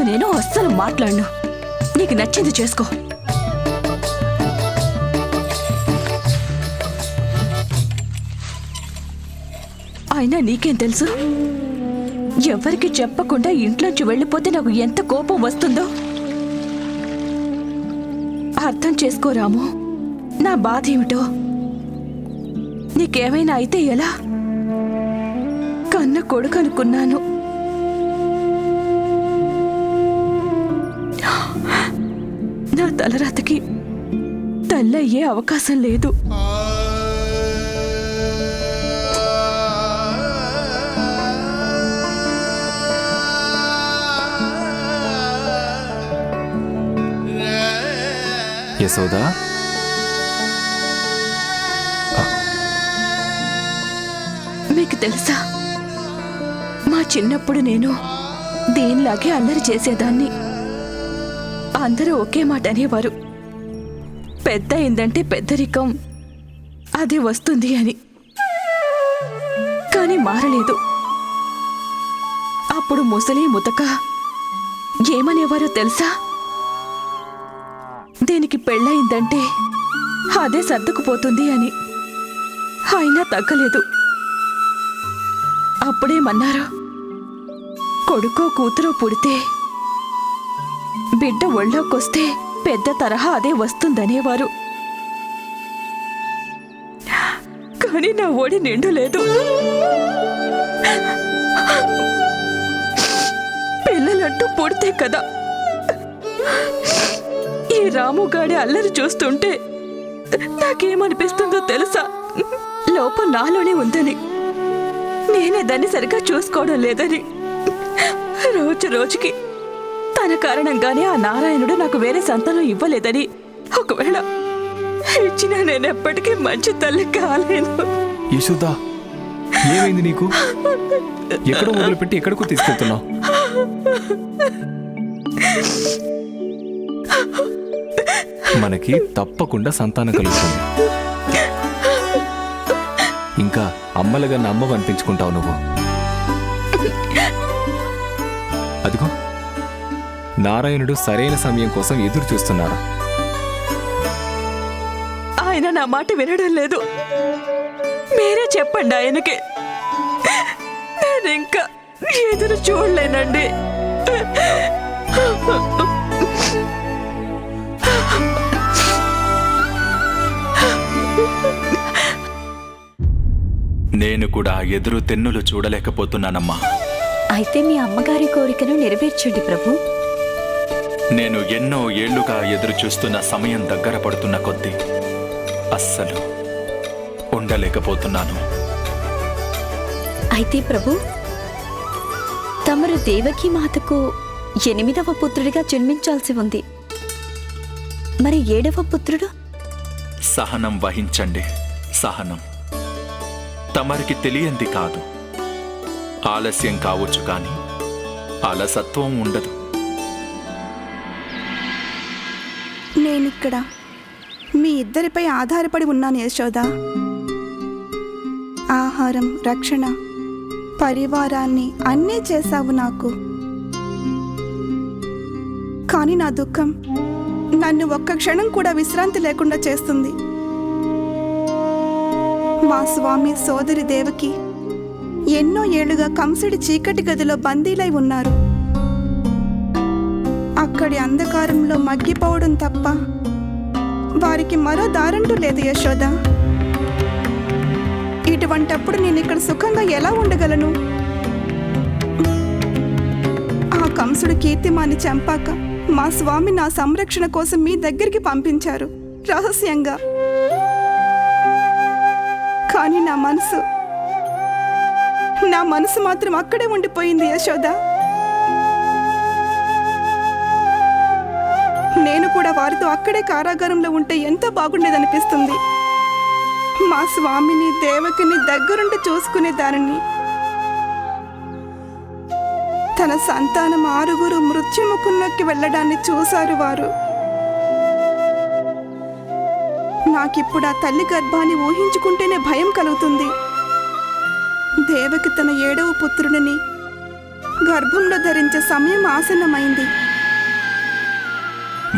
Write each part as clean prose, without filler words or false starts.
నేను అస్సలు మాట్లాడను. నీకు నచ్చింది చేసుకో. అయినా నీకేం తెలుసు? ఎవరికి చెప్పకుండా ఇంట్లోంచి వెళ్ళిపోతే నాకు ఎంత కోపం వస్తుందో అర్థం చేసుకోరాము. నా బాధ ఏమిటో. నీకేమైనా అయితే ఎలా? కన్న కొడుకు అనుకున్నాను. నా తలరాతకి తల్లయ్యే అవకాశం లేదు. యశోదా, మీకు తెలుసా, మా చిన్నప్పుడు నేను దేనిలాగే అల్లరి చేసేదాన్ని. అందరూ ఒకే మాట అనేవారు, పెద్ద అయిందంటే పెద్దరికం అది వస్తుంది అని. కానీ మారలేదు. అప్పుడు ముసలి ముతక ఏమనేవారో తెలుసా? దీనికి పెళ్ళయిందంటే అదే సర్దుకుపోతుంది అని. అయినా తగ్గలేదు. అప్పుడేమన్నారు, కొడుకో కూతురో పుడితే బిడ్డ ఒళ్ళోకొస్తే పెద్ద తరహా అదే వస్తుందనేవారు. కానీ నా ఒడి నిండలేదు. పిల్లలంటూ పుడితే కదా. ఈ రాముగాడి అల్లరి చూస్తుంటే నాకేమనిపిస్తుందో తెలుసా? లోపం నాలోనే ఉందని, నేనే దాన్ని సరిగ్గా చూసుకోవడం లేదని. రోజు రోజుకి తన కారణంగానే ఆ నారాయణుడు నాకు వేరే సంతానం ఇవ్వలేదని, ఒకవేళ ఇచ్చినా నేను ఎప్పటికీ మంచి తల్లి కాలేను. యశోదా, ఏమైంది నీకు? ఎక్కడో మొదలుపెట్టి ఎక్కడికో తీసుకెళ్తున్నావు? మనకి తప్పకుండా సంతానం కలుగుతుంది. ఇంకా అమ్మలుగా అమ్మవు అనిపించుకుంటావు నువ్వు. అదిగో నారాయణుడు సరైన సమయం కోసం ఎదురు చూస్తున్నారు. ఆయన నా మాట వినడం లేదు. మీరే చెప్పండి ఆయనకి. నేను ఇంకా ఎదురు చూడలేనండి. నేను కూడా ఎదురు తెన్నులు చూడలేకపోతున్నానమ్మా. అయితే మీ అమ్మగారి కోరికను నెరవేర్చండి ప్రభు. నేను ఎన్నో ఏళ్లుగా ఎదురు చూస్తున్న సమయం దగ్గర పడుతున్న కొద్దీ అస్సలు ఉండలేకపోతున్నాను. అయితే ప్రభు, తమరు దేవకీ మాతకు 8వ పుత్రుడిగా జన్మించాల్సి ఉంది. మరి 7వ పుత్రుడు? సహనం వహించండి, సహనం. తమరికి తెలియంది కాదు. ఆలస్యం కావచ్చు కానీ అలసత్వం ఉండదు. నేనిక్కడ మీ ఇద్దరిపై ఆధారపడి ఉన్నాను యశోద. ఆహారం, రక్షణ, పరివారాన్ని అన్నీ చేశావు నాకు. కానీ నా దుఃఖం నన్ను ఒక్క క్షణం కూడా విశ్రాంతి లేకుండా చేస్తుంది. మా స్వామి సోదరి దేవకి ఎన్నో ఏళ్లుగా కంసుడి చీకటి గదిలో బందీలై ఉన్నారు. అక్కడి అంధకారంలో మగ్గిపోవడం తప్ప వారికి మరో దారంటూ లేదు యశోద. ఇటువంటప్పుడు నేను ఇక్కడ సుఖంగా ఎలా ఉండగలను? ఆ కంసుడు కీర్తిమాని చంపాక మా స్వామి నా సంరక్షణ కోసం మీ దగ్గరికి పంపించారు రహస్యంగా. కానీ నా మనసు మాత్రం అక్కడే ఉండిపోయింది యశోద. నేను కూడా వారితో అక్కడే కారాగారంలో ఉంటే ఎంతో బాగుండేదనిపిస్తుంది. మా స్వామిని, దేవకిని దగ్గరుండి చూసుకునే దానిని. తన సంతానం 6 మృత్యుముఖంలోకి వెళ్ళడాన్ని చూశారు వారు. నాకిప్పుడు ఆ తల్లి గర్భాన్ని ఊహించుకుంటేనే భయం కలుగుతుంది. దేవకి తన 7వ పుత్రుడిని గర్భంలో ధరించే సమయం ఆసన్నమైంది.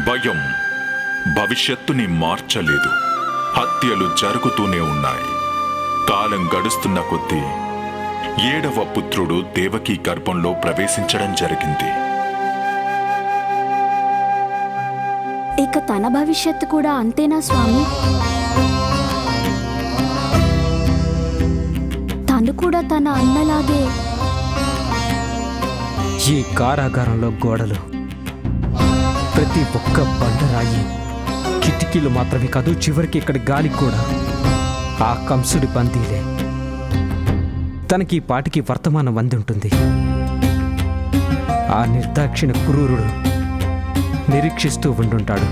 భయం భవిష్యత్తుని మార్చలేదు. హత్యలు జరుగుతూనే ఉన్నాయి. కాలం గడుస్తున్న కొద్దీ 7వ పుత్రుడు దేవకీ గర్భంలో ప్రవేశించడం జరిగింది. ఇక తన భవిష్యత్తు కూడా అంతేనా స్వామి? తను కూడా తన అన్నలాగే ఈ కారాగారంలో గోడలు, ప్రతి ఒక్క బండరాయి, కిటికీలు మాత్రమే కాదు, చివరికి ఇక్కడ గాలి కూడా ఆ కంసుడి బందీలే. తనకి ఈ పాటికి వర్తమానం అంది ఉంటుంది. ఆ నిర్దాక్షిణ క్రూరుడు నిరీక్షిస్తూ ఉండుంటాడు.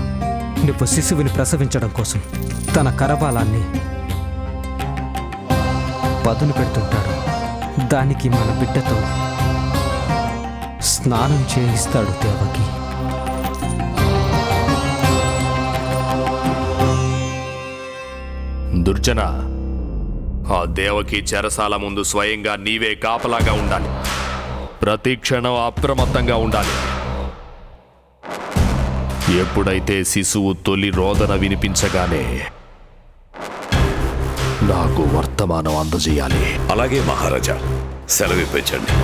నువ్వు శిశువుని ప్రసవించడం కోసం తన కరవాలాన్ని పదును పెడుతుంటాడు. దానికి మన బిడ్డతో స్నానం చేయిస్తాడు దేవకి. దుర్జన, ఆ దేవకి చెరసాల ముందు స్వయంగా నీవే కాపలాగా ఉండాలి. ప్రతి క్షణం అప్రమత్తంగా ఉండాలి. ఎప్పుడైతే శిశువు తొలి రోదన వినిపించగానే నాకు వర్తమానం అందజేయాలి. అలాగే మహారాజా, సెలవిప్పించండి.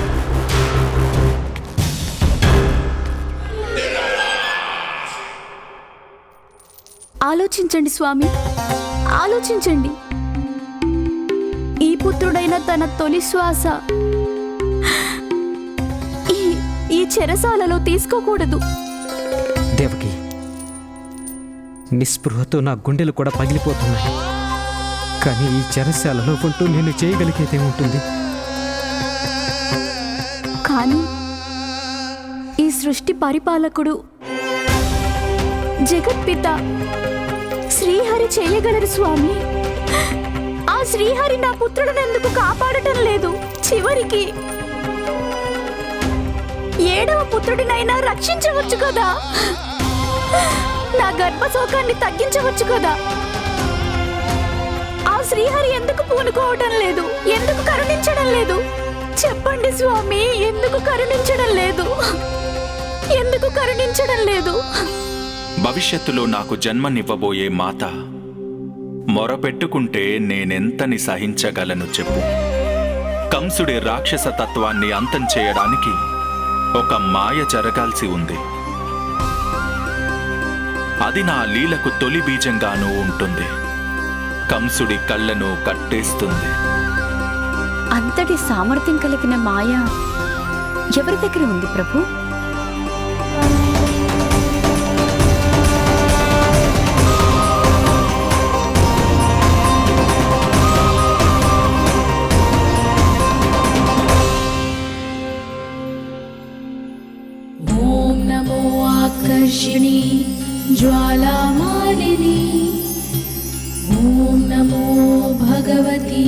ఆలోచించండి స్వామి, ఆలోచించండి. ఈ పుత్రుడైన తన తొలి శ్వాస ఈ చెరసాలలో తీసుకోకూడదు. దేవకి, నిస్పృహతో నా గుండెలు కూడా పగిలిపోతున్నాయి. కానీ ఈ చెరసాలలో ఉంటూ నేను చేయగలిగేదేముంటుంది? కానీ ఈ సృష్టి పరిపాలకుడు జగత్పిత శ్రీహరి చేయగలరు స్వామి. ఆ శ్రీహరి నా పుత్రుడిని ఎందుకు కాపాడటం లేదు? చివరికి 7వ పుత్రుడినైనా రక్షించవచ్చు కదా. నా గర్భశోకాన్ని తగ్గించవచ్చు కదా. ఆ శ్రీహరి ఎందుకు పూనుకోవటం లేదు? ఎందుకు కరుణించడం లేదు? చెప్పండి స్వామి, ఎందుకు కరుణించడం లేదు? ఎందుకు కరుణించడం లేదు? భవిష్యత్తులో నాకు జన్మనివ్వబోయే మాత మొరపెట్టుకుంటే నేనెంతని సహించగలను చెప్పు. కంసుడి రాక్షస తత్వాన్ని అంతం చేయడానికి ఒక మాయ జరగాల్సి ఉంది. అది నా లీలకు తొలి బీజంగానూ ఉంటుంది. కంసుడి కళ్ళను కట్టేస్తుంది. అంతటి సామర్థ్యం కలిగిన మాయ ఎవరి దగ్గర ఉంది ప్రభు? ఓం నమో ఆకర్షిణి జ్వాలామాలిని. ఓం నమో భగవతి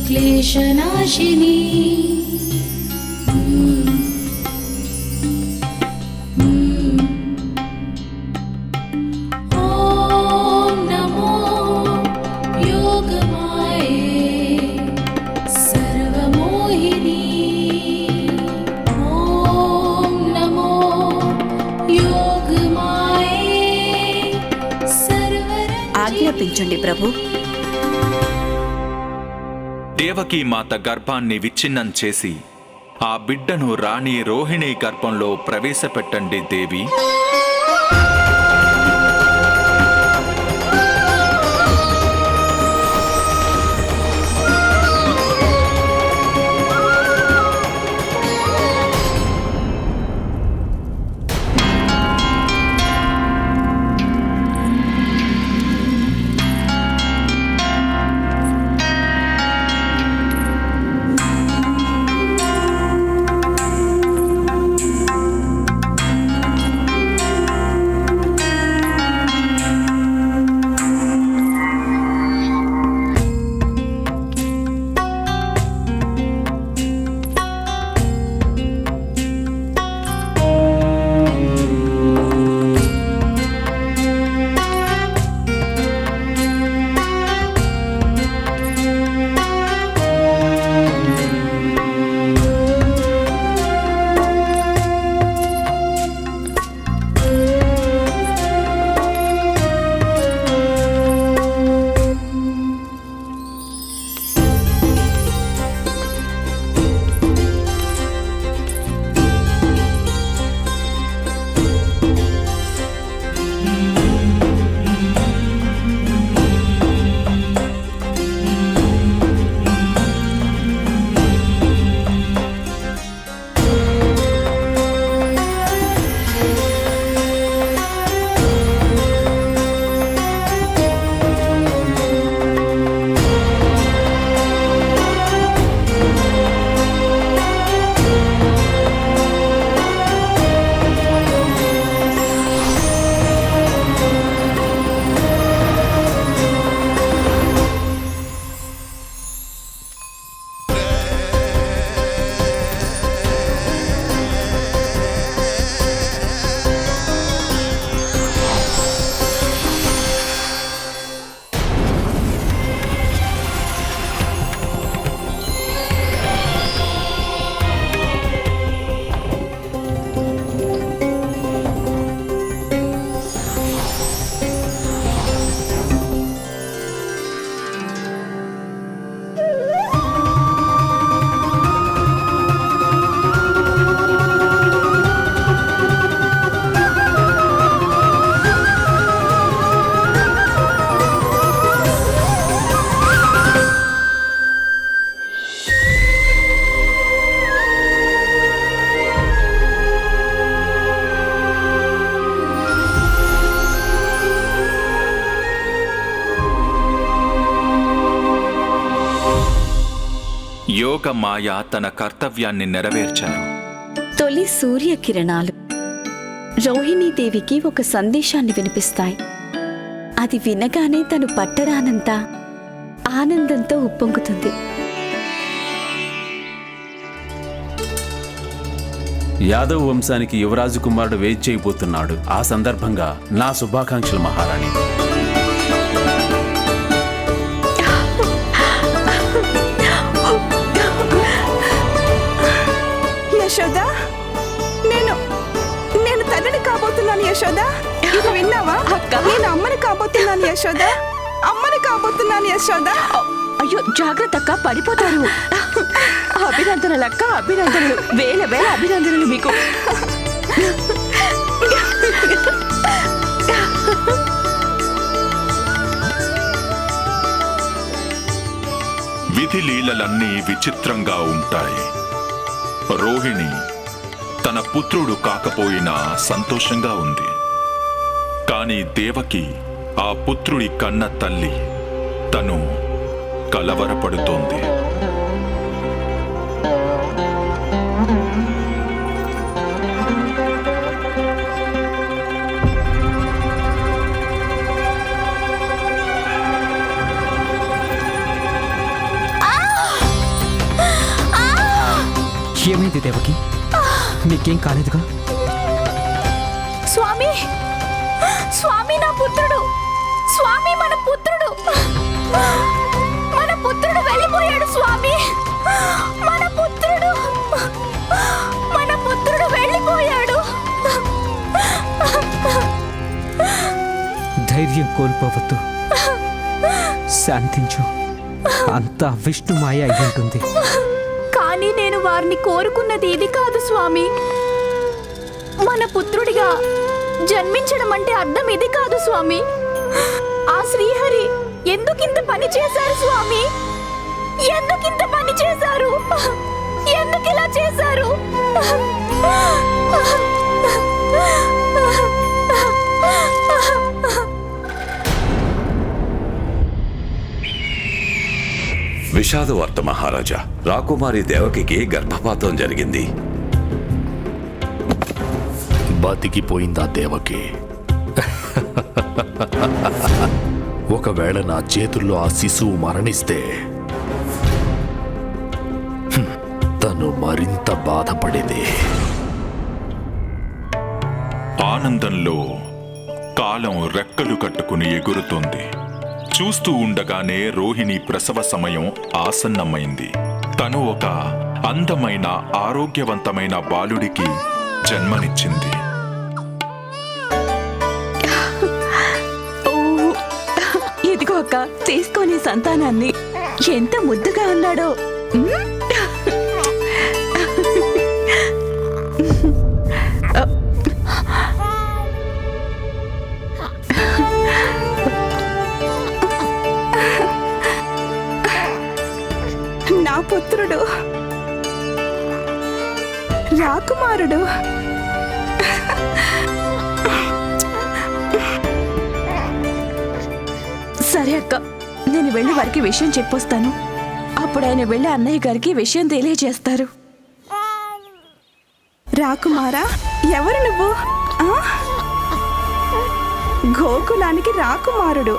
క్లేశనాశిని. ఓం నమో యోగమాయే సర్వమోహిని. ఓం నమో యోగమాయే సర్వరంజిని. ఆజ్ఞాపించండి ప్రభు. దేవకీ మాత గర్భాన్ని విచ్ఛిన్నం చేసి ఆ బిడ్డను రాణి రోహిణి గర్భంలో ప్రవేశపెట్టండి దేవి. యోగమాయ తన కర్తవ్యాన్ని నెరవేర్చారు. తొలి సూర్యకిరణాలు రోహిణీదేవికి ఒక సందేశాన్ని వినిపిస్తాయి. అది వినగానే తను పట్టరానంత ఆనందంతో ఉప్పొంగుతుంది. యాదవ్ వంశానికి యువరాజు కుమారుడు వెయిట్ చేయబోతున్నాడు. ఆ సందర్భంగా నా శుభాకాంక్షలు మహారాణి. యశోద, నేను తల్లిని కాబోతున్నాను యశోద. ఇది విన్నావా? నేను అమ్మని కాబోతున్నాను యశోద. అమ్మని కాబోతున్నాను యశోద. అయ్యో జాగ్రత్త అక్క, పడిపోతారు. అభినందనలు అక్క, అభినందనలు, వేల వేల అభినందనలు మీకు. విధి లీలలన్నీ విచిత్రంగా ఉంటాయి. రోహిణి తన పుత్రుడు కాకపోయినా సంతోషంగా ఉంది. కాని దేవకి ఆ పుత్రుడి కన్న తల్లి. తను కలవరపడుతోంది. ఏమైంది దేవకి? నీకేం కాలేదుగా? స్వామి, స్వామి నా పుత్రుడు, స్వామి మన పుత్రుడు, మన పుత్రుడు వెళ్ళిపోయాడు స్వామి, మన పుత్రుడు, మన పుత్రుడు వెళ్ళిపోయాడు. ధైర్యం కోల్పోవద్దు, శాంతించు. అంతా విష్ణుమాయ అయి ఉంటుంది. కానీ నేను వారిని కోరుకున్నది ఇది కాదు స్వామి. మన పుత్రుడిగా జన్మించడం అంటే అర్థం ఇది కాదు స్వామి. ఆ శ్రీహరి ఎందుకింత పని చేశారు స్వామి? ఎందుకింత పని చేశారు? ఎందుకు ఇలా చేశారు? విషాదవార్త మహారాజా. రాకుమారి దేవకికి గర్భపాతం జరిగింది. బతికిపోయిందా దేవకి? ఒకవేళ నా చేతుల్లో ఆ శిశువు మరణిస్తే తను మరింత బాధపడేది. ఆనందంలో కాలం రెక్కలు కట్టుకుని ఎగురుతోంది. చూస్తూ ఉండగానే రోహిణి ప్రసవ సమయం ఆసన్నమైంది. తను ఒక అందమైన ఆరోగ్యవంతమైన బాలుడికి జన్మనిచ్చింది. ఇదిగో అక్క, తీసుకొని సంతానాన్ని. ఎంత ముద్దుగా ఉన్నాడో. నా పుత్రుడు రాకుమారుడు. సరే అక్క, నేను వెళ్ళి వారికి విషయం చెప్పొస్తాను. అప్పుడు ఆయన వెళ్ళి అన్నయ్య గారికి విషయం తెలియజేస్తారు. రాకుమారా, ఎవరు నువ్వు? గోకులానికి రాకుమారుడు.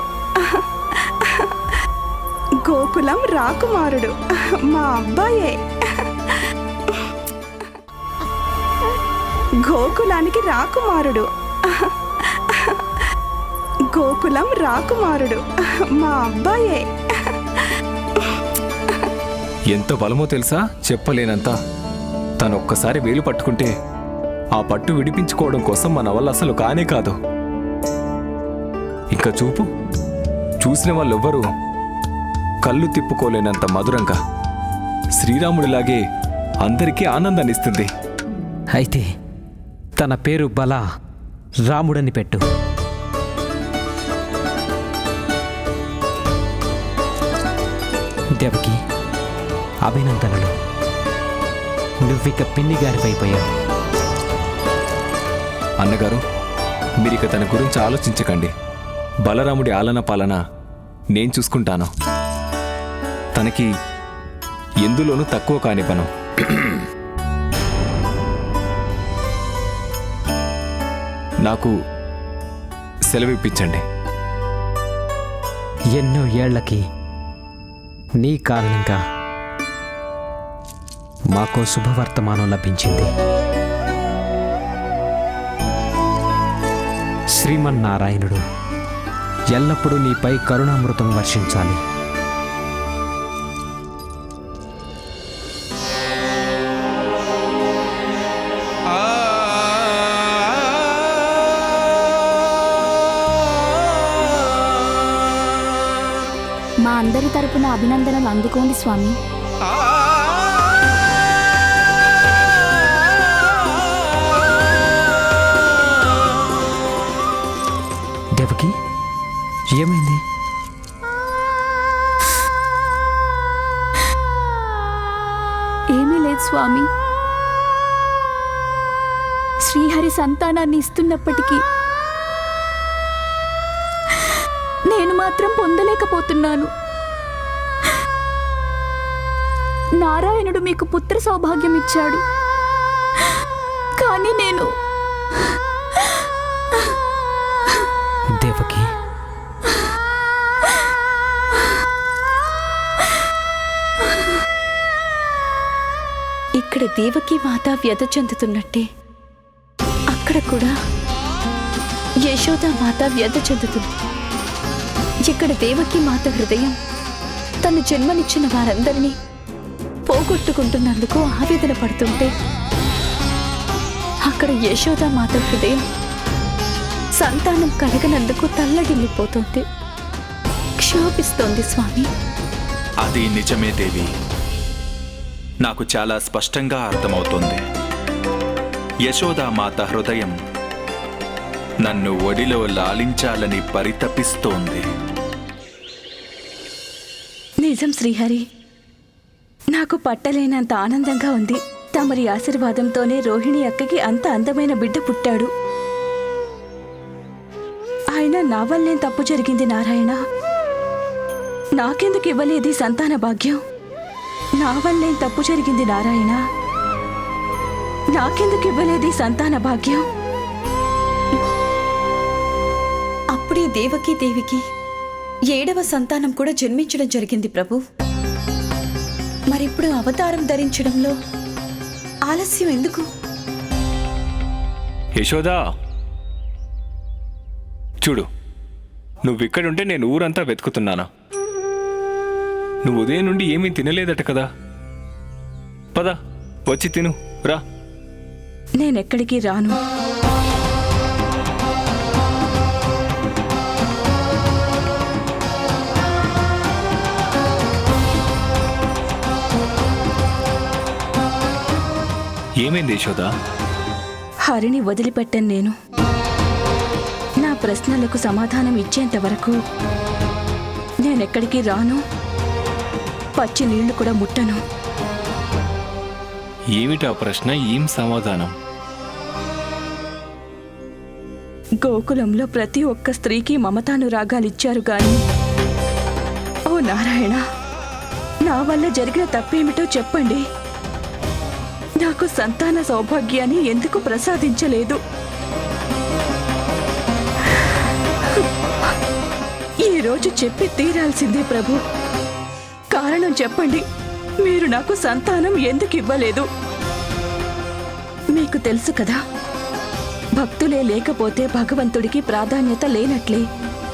గోకులం రాకుమారుడు మా అబ్బాయే. గోకులానికి రాకుమారుడు. గోకులం రాకుమారుడు మా అబ్బాయే. ఎంత బలమో తెలుసా? చెప్పలేనంత. తనొక్కసారి వేలు పట్టుకుంటే ఆ పట్టు విడిపించుకోవడం కోసం మన వల్ల అసలు కానే కాదు. ఇంకా చూపు, చూసిన వాళ్ళెవ్వరూ కళ్ళు తిప్పుకోలేనంత మధురంగా శ్రీరాముడిలాగే అందరికీ ఆనందాన్నిస్తుంది. అయితే తన పేరు బల రాముడని పెట్టు. దేవకి, అభినందనలు. నువ్విక పిన్ని గారిపైపోయావు. అన్నగారు, మీరిక తన గురించి ఆలోచించకండి. బలరాముడి ఆలన పాలన నేను చూసుకుంటాను. తనకి ఎందులోనూ తక్కువ కానివ్వను. నాకు సెలవిప్పించండి. ఎన్నో ఏళ్లకి నీ కారణంగా మాకో శుభవర్తమానం లభించింది. శ్రీమన్నారాయణుడు ఎల్లప్పుడూ నీపై కరుణామృతం వర్షించాలి. మా అందరి తరపున అభినందనలు అందుకోండి స్వామి. దేవకి, ఏమైంది? ఏమీ లేదు స్వామి. శ్రీహరి సంతానాన్ని ఇస్తున్నప్పటికీ నేను మాత్రం పొందలేకపోతున్నాను. నారాయణుడు మీకు పుత్ర సౌభాగ్యం ఇచ్చాడు, కానీ నేను దేవకి, ఇక్కడ దేవకి మాత వ్యధ చెందుతున్నట్టే అక్కడ కూడా యశోద మాత వ్యధ చెందుతుంది. ఇక్కడ దేవకి మాత హృదయం తను జన్మనిచ్చిన వారందరినీ పోగొట్టుకుంటున్నందుకు ఆవేదన పడుతుంటే, అక్కడ యశోద మాత హృదయం సంతానం కలగనందుకు తల్లడిల్లిపోతుంది, క్షోభిస్తోంది స్వామి. అది నిజమే దేవి. నాకు చాలా స్పష్టంగా అర్థమవుతోంది. యశోదామాత హృదయం నన్ను ఒడిలో లాలించాలని పరితపిస్తోంది. నిజం శ్రీహరి, నాకు పట్టలేనంత ఆనందంగా ఉంది. తమరి ఆశీర్వాదంతోనే రోహిణి అక్కకి అంత అందమైన బిడ్డ పుట్టాడు. ఆయన నా వల్లేం తప్పు జరిగింది నారాయణ? నాకెందుకు ఇవ్వలేదు సంతాన భాగ్యం? నా వల్లేం తప్పు జరిగింది నారాయణ? నాకెందుకు ఇవ్వలేదు సంతాన భాగ్యం? అప్పుడే దేవకి దేవికి 7వ సంతానం కూడా జన్మించడం జరిగింది ప్రభు. మరిప్పుడు అవతారం ధరించడంలో ఆలస్యం ఎందుకు? యశోదా, చూడు, నువ్విక్కడుంటే నేను ఊరంతా వెతుకుతున్నానా? నువ్వు ఉదయం నుండి ఏమీ తినలేదట కదా. పద, వచ్చి తిను రా. నేనెక్కడికి రాను. ఏమైంది యశోదా? హరిని వదిలిపెట్టను నేను. నా ప్రశ్నలకు సమాధానం ఇచ్చేంత వరకు నేనెక్కడికి రాను, పచ్చి నీళ్లు కూడా ముట్టను. ఏమిటా ప్రశ్న? ఏం సమాధానం? గోకులంలో ప్రతి ఒక్క స్త్రీకి మమతానురాగాలిచ్చారు గాని, ఓ నారాయణ, నా వల్ల జరిగిన తప్పేమిటో చెప్పండి. నాకు సంతాన సౌభాగ్యాన్ని ఎందుకు ప్రసాదించలేదు? ఈరోజు చెప్పి తీరాల్సిందే ప్రభు. కారణం చెప్పండి. మీరు నాకు సంతానం ఎందుకు ఇవ్వలేదు? మీకు తెలుసు కదా, భక్తులే లేకపోతే భగవంతుడికి ప్రాధాన్యత లేనట్లే.